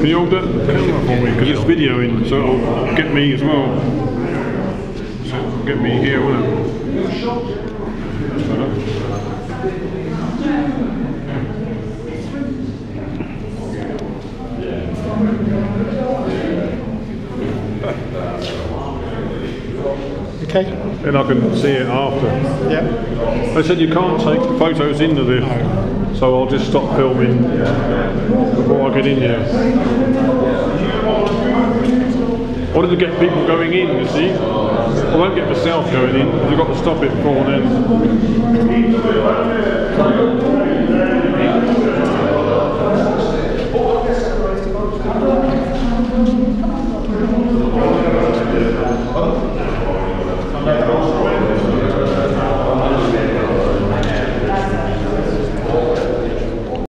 Can you hold that camera for me? Because it's videoing, so it'll get me as well. So it'll get me here, won't it? Okay. Then I can see it after. Yeah. They said you can't take photos into this, so I'll just stop filming before I get in here. I wanted to get people going in, you see. I won't get myself going in, because you've got to stop it before then.